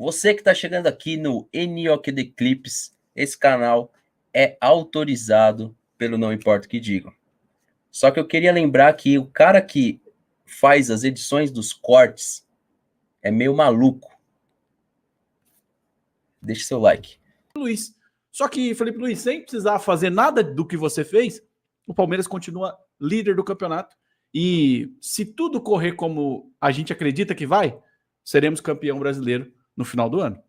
Você que está chegando aqui no NOKD Clips, esse canal é autorizado pelo Não Importa o que Digam. Só que eu queria lembrar que o cara que faz as edições dos cortes é meio maluco. Deixe seu like. Luiz. Só que, Felipe Luiz, sem precisar fazer nada do que você fez, o Palmeiras continua líder do campeonato. E se tudo correr como a gente acredita que vai, seremos campeão brasileiro no final do ano.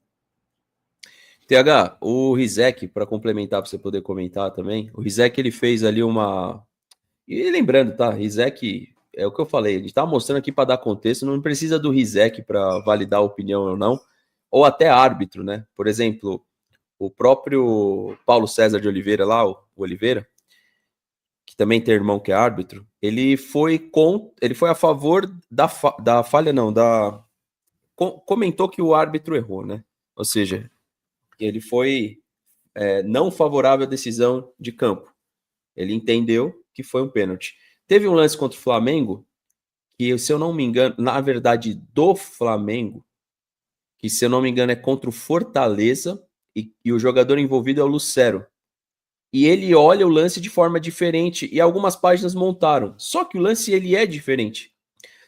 TH, o Rizek, para complementar, para você poder comentar também, o Rizek ele fez ali uma... E lembrando, tá? Rizek, é o que eu falei, a gente tá mostrando aqui para dar contexto, não precisa do Rizek para validar a opinião ou não, ou até árbitro, né? Por exemplo, o próprio Paulo César de Oliveira lá, o Oliveira, que também tem irmão que é árbitro, ele foi a favor da falha, não, comentou que o árbitro errou, né? Ou seja, ele foi não favorável à decisão de campo. Ele entendeu que foi um pênalti. Teve um lance contra o Flamengo, que, se eu não me engano, na verdade, do Flamengo, que, se eu não me engano, é contra o Fortaleza, e o jogador envolvido é o Lucero. E ele olha o lance de forma diferente, e algumas páginas montaram. Só que o lance, ele é diferente.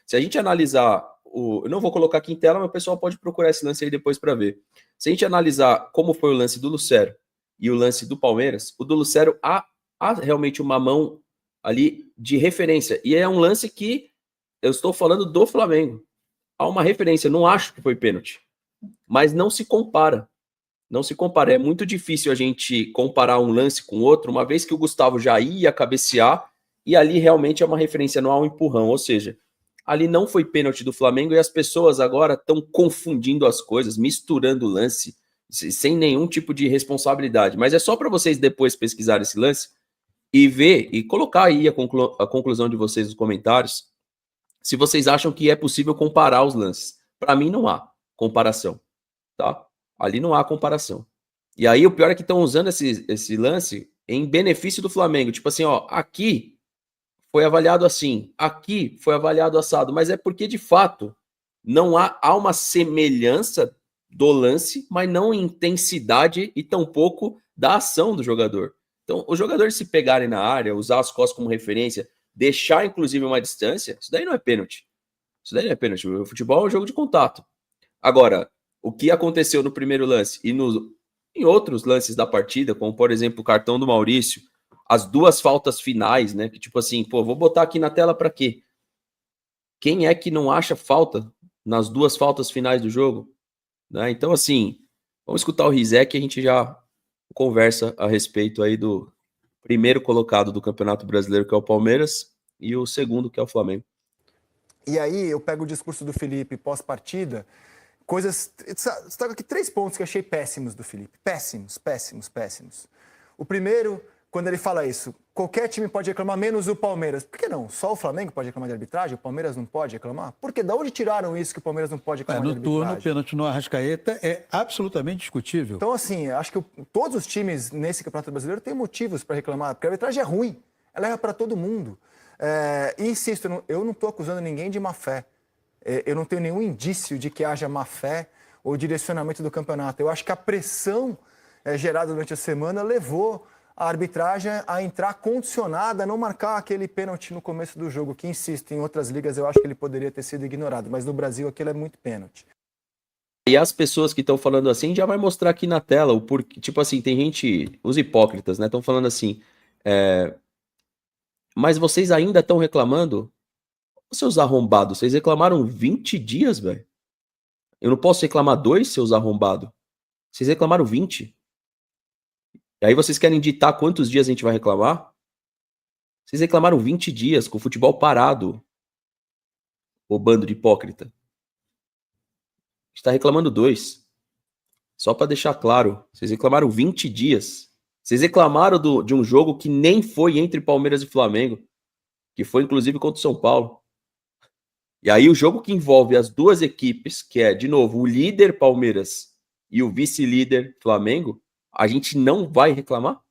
Se a gente analisar, eu não vou colocar aqui em tela, mas o pessoal pode procurar esse lance aí depois para ver. Se a gente analisar como foi o lance do Lucero e o lance do Palmeiras, o do Lucero há realmente uma mão ali de referência. E é um lance que eu estou falando do Flamengo. Há uma referência, não acho que foi pênalti. Mas não se compara. Não se compara. É muito difícil a gente comparar um lance com outro, uma vez que o Gustavo já ia cabecear e ali realmente é uma referência, não há um empurrão. Ou seja, ali não foi pênalti do Flamengo e as pessoas agora estão confundindo as coisas, misturando o lance sem nenhum tipo de responsabilidade. Mas é só para vocês depois pesquisarem esse lance e ver e colocar aí a conclusão de vocês nos comentários, se vocês acham que é possível comparar os lances. Para mim não há comparação, tá? Ali não há comparação. E aí o pior é que estão usando esse lance em benefício do Flamengo. Tipo assim, ó, aqui foi avaliado assim, aqui foi avaliado assado, mas é porque, de fato, não há uma semelhança do lance, mas não em intensidade e tampouco da ação do jogador. Então, os jogadores se pegarem na área, usar as costas como referência, deixar, inclusive, uma distância, isso daí não é pênalti. Isso daí não é pênalti. O futebol é um jogo de contato. Agora, o que aconteceu no primeiro lance e em outros lances da partida, como, por exemplo, o cartão do Maurício, as duas faltas finais, né? Que tipo assim, pô, vou botar aqui na tela para quê? Quem é que não acha falta nas duas faltas finais do jogo? Né? Então, assim, vamos escutar o Rizek e a gente já conversa a respeito aí do primeiro colocado do Campeonato Brasileiro, que é o Palmeiras, e o segundo, que é o Flamengo. E aí eu pego o discurso do Felipe pós-partida, coisas... Destaco aqui 3 pontos que eu achei péssimos do Felipe. Péssimos, péssimos, péssimos. O primeiro, quando ele fala isso, qualquer time pode reclamar, menos o Palmeiras. Por que não? Só o Flamengo pode reclamar de arbitragem? O Palmeiras não pode reclamar? Por quê? Da onde tiraram isso que o Palmeiras não pode reclamar de arbitragem? No turno, o pênalti no Arrascaeta é absolutamente discutível. Então, assim, acho que todos os times nesse Campeonato Brasileiro têm motivos para reclamar, porque a arbitragem é ruim. Ela erra para todo mundo. E insisto, eu não estou acusando ninguém de má fé. Eu não tenho nenhum indício de que haja má fé ou direcionamento do campeonato. Eu acho que a pressão gerada durante a semana levou a arbitragem a entrar condicionada a não marcar aquele pênalti no começo do jogo, que, insisto, em outras ligas eu acho que ele poderia ter sido ignorado, mas no Brasil aquilo é muito pênalti. E as pessoas que estão falando assim já vai mostrar aqui na tela o porquê. Tipo assim, tem gente, os hipócritas, né? Estão falando assim, mas vocês ainda estão reclamando? Seus arrombados, vocês reclamaram 20 dias, velho. Eu não posso reclamar 2, seus arrombados. Vocês reclamaram 20. E aí vocês querem ditar quantos dias a gente vai reclamar? Vocês reclamaram 20 dias com o futebol parado. Ô bando de hipócrita. A gente tá reclamando 2. Só para deixar claro. Vocês reclamaram 20 dias. Vocês reclamaram de um jogo que nem foi entre Palmeiras e Flamengo. Que foi inclusive contra o São Paulo. E aí o jogo que envolve as duas equipes, que é, de novo, o líder Palmeiras e o vice-líder Flamengo, a gente não vai reclamar?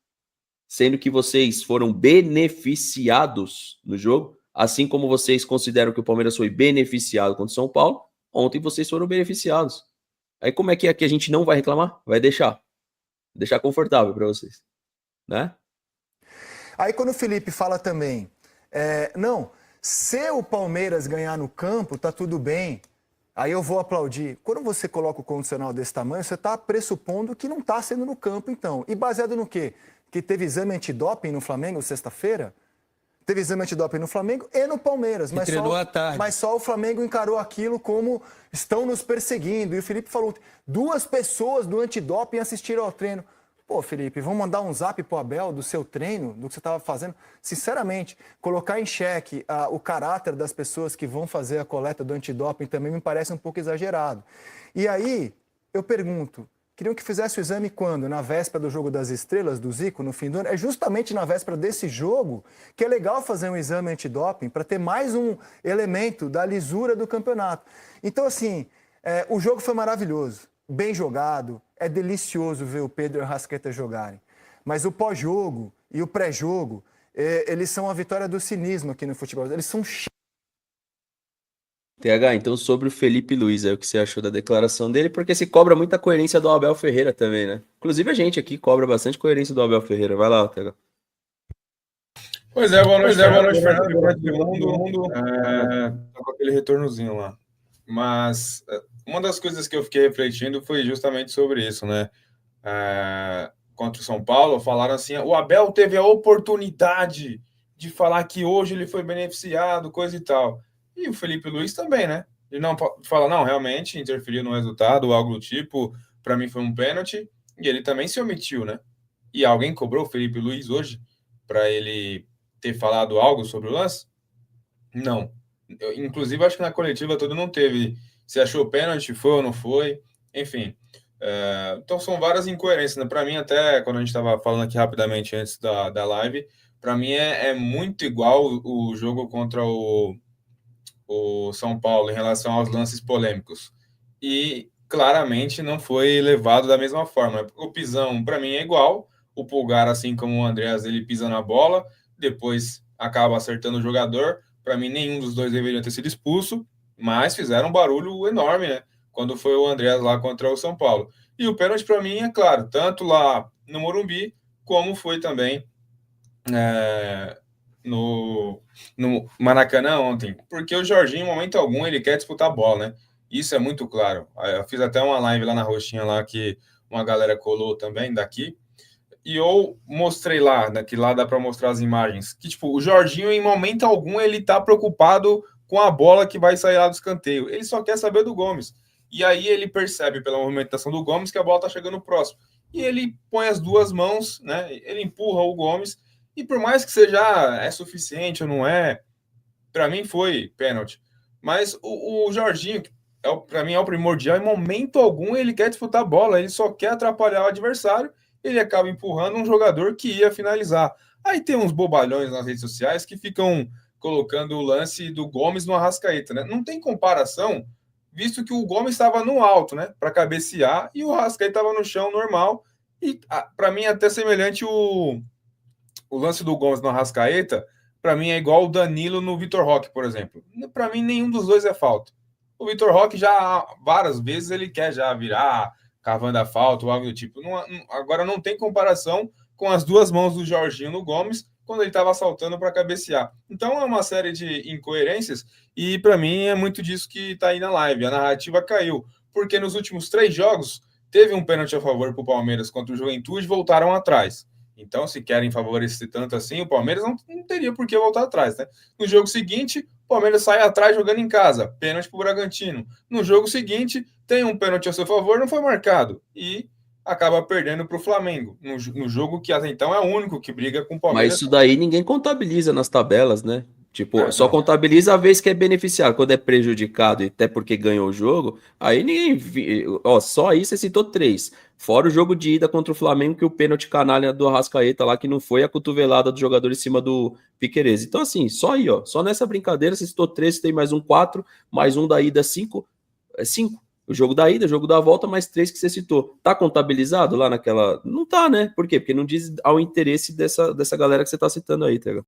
Sendo que vocês foram beneficiados no jogo, assim como vocês consideram que o Palmeiras foi beneficiado contra o São Paulo, ontem vocês foram beneficiados. Aí como é que a gente não vai reclamar? Vai deixar confortável para vocês, né? Aí quando o Felipe fala também, não, se o Palmeiras ganhar no campo, tá tudo bem, aí eu vou aplaudir. Quando você coloca o condicional desse tamanho, você está pressupondo que não está sendo no campo, então. E baseado no quê? Que teve exame antidoping no Flamengo sexta-feira? Teve exame antidoping no Flamengo e no Palmeiras. Mas só o Flamengo encarou aquilo como estão nos perseguindo. E o Felipe falou, 2 pessoas do antidoping assistiram ao treino. Pô, Felipe, vamos mandar um zap pro Abel do seu treino, do que você estava fazendo? Sinceramente, colocar em xeque o caráter das pessoas que vão fazer a coleta do antidoping também me parece um pouco exagerado. E aí, eu pergunto, queriam que fizesse o exame quando? Na véspera do Jogo das Estrelas, do Zico, no fim do ano? É justamente na véspera desse jogo que é legal fazer um exame antidoping para ter mais um elemento da lisura do campeonato. Então, assim, o jogo foi maravilhoso, bem jogado, é delicioso ver o Pedro e o Arrascaeta jogarem. Mas o pós-jogo e o pré-jogo, eles são a vitória do cinismo aqui no futebol. Eles são TH, então sobre o Felipe Luiz, o que você achou da declaração dele? Porque se cobra muita coerência do Abel Ferreira também, né? Inclusive a gente aqui cobra bastante coerência do Abel Ferreira. Vai lá, TH. Pois é, boa noite, Fernando. Boa noite, todo mundo. Tá com aquele retornozinho lá. Mas uma das coisas que eu fiquei refletindo foi justamente sobre isso, né? Contra o São Paulo, falaram assim, o Abel teve a oportunidade de falar que hoje ele foi beneficiado, coisa e tal. E o Felipe Luiz também, né? Ele não fala, não, realmente interferiu no resultado, algo do tipo, para mim foi um pênalti, e ele também se omitiu, né? E alguém cobrou o Felipe Luiz hoje para ele ter falado algo sobre o lance? Não. Inclusive, acho que na coletiva todo não teve. Se achou pênalti, foi ou não foi, enfim. Então são várias incoerências, né? Para mim, até quando a gente estava falando aqui rapidamente antes da live, para mim é muito igual o jogo contra o São Paulo em relação aos lances polêmicos. E claramente não foi levado da mesma forma. O pisão, para mim, é igual. O Pulgar, assim como o Andreas, ele pisa na bola, depois acaba acertando o jogador. Para mim, nenhum dos dois deveria ter sido expulso, mas fizeram um barulho enorme, né? Quando foi o Andreas lá contra o São Paulo. E o pênalti, para mim, é claro, tanto lá no Morumbi, como foi também no Maracanã ontem, porque o Jorginho, em momento algum, ele quer disputar a bola, né? Isso é muito claro. Eu fiz até uma live lá na Roxinha, lá que uma galera colou também daqui, e eu mostrei lá, né, que lá dá para mostrar as imagens, que tipo, o Jorginho, em momento algum, ele tá preocupado com a bola que vai sair lá do escanteio. Ele só quer saber do Gomes. E aí ele percebe pela movimentação do Gomes que a bola tá chegando próximo. E ele põe as duas mãos, né? Ele empurra o Gomes. E por mais que seja suficiente ou não para mim foi pênalti. Mas o Jorginho, para mim é o primordial, em momento algum ele quer disputar a bola, ele só quer atrapalhar o adversário, ele acaba empurrando um jogador que ia finalizar. Aí tem uns bobalhões nas redes sociais que ficam colocando o lance do Gomes no Arrascaeta, né? Não tem comparação, visto que o Gomes estava no alto, né, para cabecear, e o Arrascaeta estava no chão normal, e para mim é até semelhante o lance do Gomes no Arrascaeta, para mim é igual o Danilo no Vitor Roque, por exemplo. Para mim, nenhum dos dois é falta. O Vitor Roque já, várias vezes, ele quer já virar cavando a falta ou algo do tipo. Agora não tem comparação com as duas mãos do Jorginho no Gomes quando ele estava saltando para cabecear. Então é uma série de incoerências e para mim é muito disso que está aí na live. A narrativa caiu, porque nos últimos 3 jogos teve um pênalti a favor para o Palmeiras contra o Juventude e voltaram atrás. Então, se querem favorecer tanto assim, o Palmeiras não teria por que voltar atrás, né? No jogo seguinte, o Palmeiras sai atrás jogando em casa, pênalti para o Bragantino. No jogo seguinte, tem um pênalti a seu favor, não foi marcado. E acaba perdendo para o Flamengo, no jogo que até então é o único que briga com o Palmeiras. Mas isso daí ninguém contabiliza nas tabelas, né? Tipo, só contabiliza a vez que é beneficiado. Quando é prejudicado e até porque ganhou o jogo, aí ninguém... só aí você citou 3. Fora o jogo de ida contra o Flamengo, que o pênalti canalha do Arrascaeta lá, que não foi a cotovelada do jogador em cima do Piquerez. Então, assim, só aí, só nessa brincadeira, você citou 3, tem mais um 4, mais um da ida 5. É 5. O jogo da ida, o jogo da volta, mais 3 que você citou. Tá contabilizado lá naquela... Não tá, né? Por quê? Porque não diz ao interesse dessa galera que você tá citando aí, tá ligado?